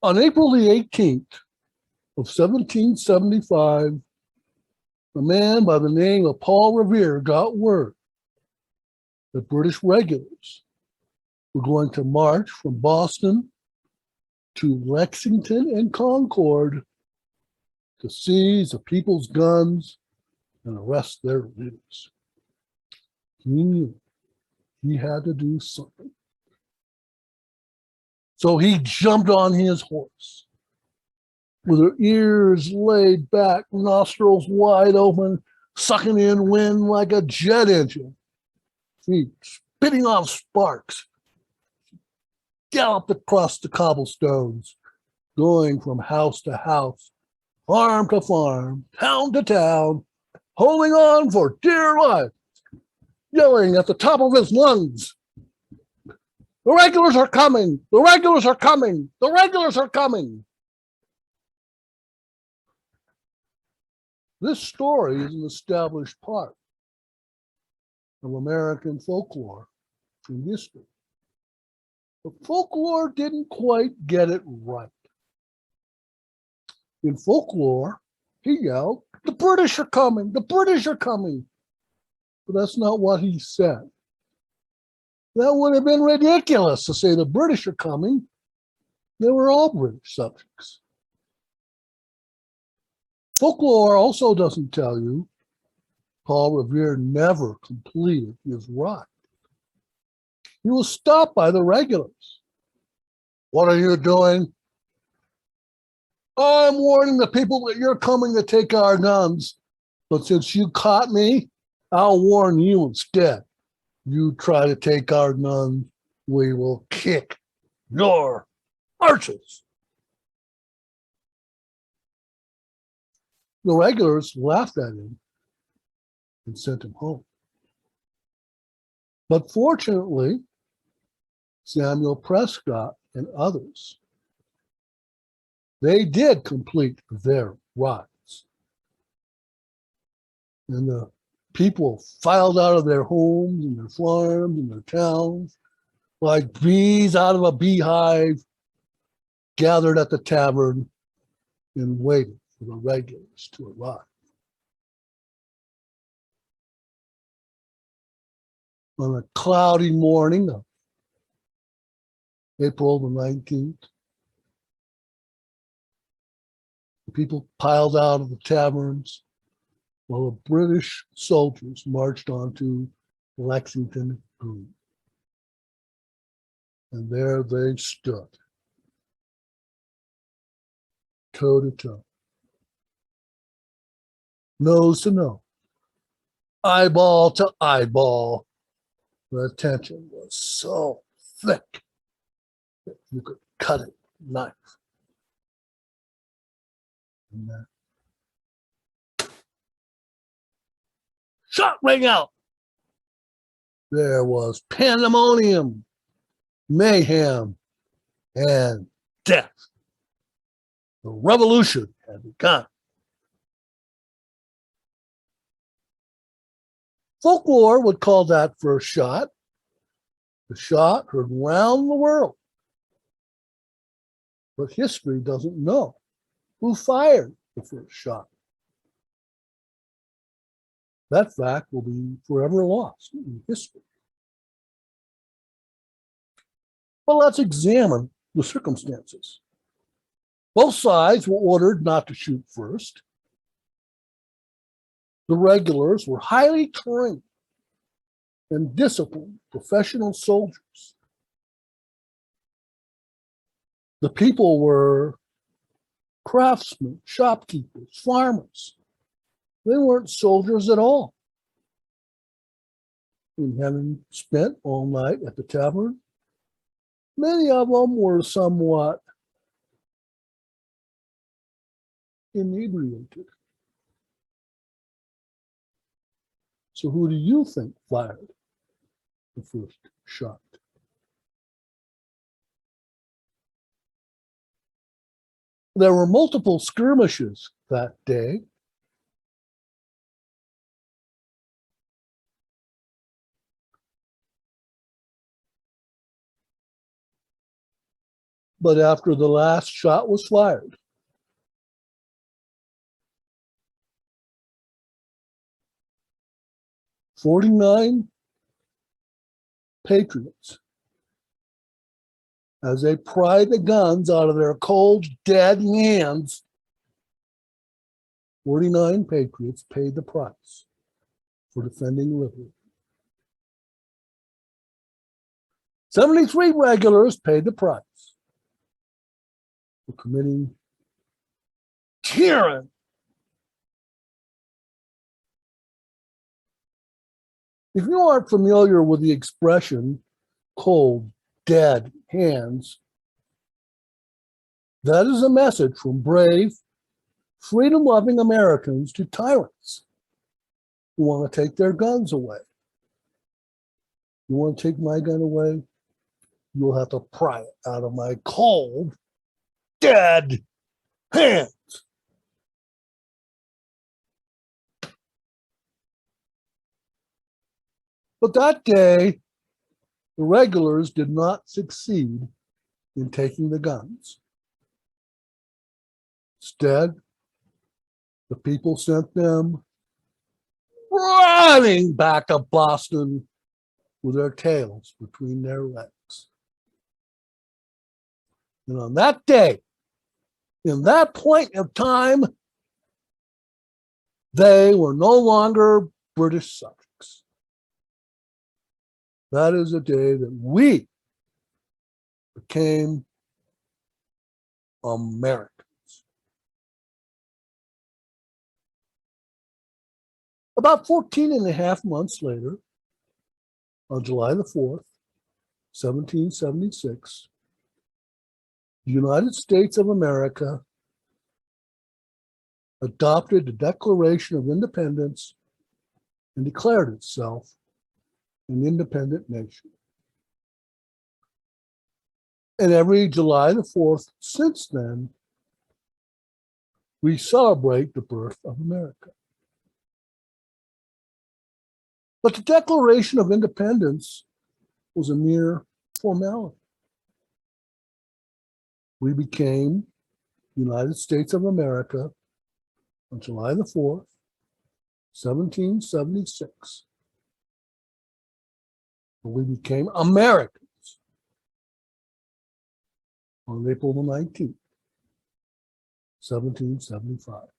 On April the 18th of 1775, a man by the name of Paul Revere got word that British regulars were going to march from Boston to Lexington and Concord to seize the people's guns and arrest their leaders. He knew he had to do something. So he jumped on his horse with her ears laid back, nostrils wide open, sucking in wind like a jet engine, feet spitting off sparks, galloped across the cobblestones, going from house to house, farm to farm, town to town, holding on for dear life, yelling at the top of his lungs, "The regulars are coming! The regulars are coming! The regulars are coming!" This story is an established part of American folklore and history. But folklore didn't quite get it right. In folklore, he yelled, "The British are coming! The British are coming!" But that's not what he said. That would have been ridiculous to say the British are coming. They were all British subjects. Folklore also doesn't tell you Paul Revere never completed his ride. He was stopped by the regulars. "What are you doing?" "I'm warning the people that you're coming to take our guns, but since you caught me, I'll warn you instead. You try to take our guns, we will kick your arches." The regulars laughed at him and sent him home. But fortunately, Samuel Prescott and others, they did complete their rides. And the people filed out of their homes and their farms and their towns like bees out of a beehive, gathered at the tavern and waited for the regulars to arrive. On a cloudy morning of April the 19th, the people piled out of the taverns while the British soldiers marched onto Lexington Green. And there they stood, toe to toe, nose to nose, eyeball to eyeball. The tension was so thick that you could cut it with a knife. And then shot rang out. There was pandemonium, mayhem, and death. The revolution had begun. Folklore would call that first shot the shot heard round the world. But history doesn't know who fired the first shot. That fact will be forever lost in history. Well, let's examine the circumstances. Both sides were ordered not to shoot first. The regulars were highly trained and disciplined professional soldiers. The people were craftsmen, shopkeepers, farmers. They weren't soldiers at all. And having spent all night at the tavern, many of them were somewhat inebriated. So who do you think fired the first shot? There were multiple skirmishes that day. But after the last shot was fired, "49 patriots, as they pried the guns out of their cold, dead hands, 49 patriots paid the price for defending Revere. 73 regulars paid the price for committing tyranny." If you aren't familiar with the expression "cold, dead hands," that is a message from brave, freedom-loving Americans to tyrants who want to take their guns away. You want to take my gun away? You'll have to pry it out of my cold, dead hands. But that day, the regulars did not succeed in taking the guns. Instead, the people sent them running back to Boston with their tails between their legs. And on that day, in that point of time, they were no longer British subjects. That is the day that we became Americans. About 14 and a half months later, on July the 4th, 1776, the United States of America adopted the Declaration of Independence and declared itself an independent nation. And every July the 4th since then, we celebrate the birth of America. But the Declaration of Independence was a mere formality. We became the United States of America on July the 4th, 1776. And we became Americans on April the 19th, 1775.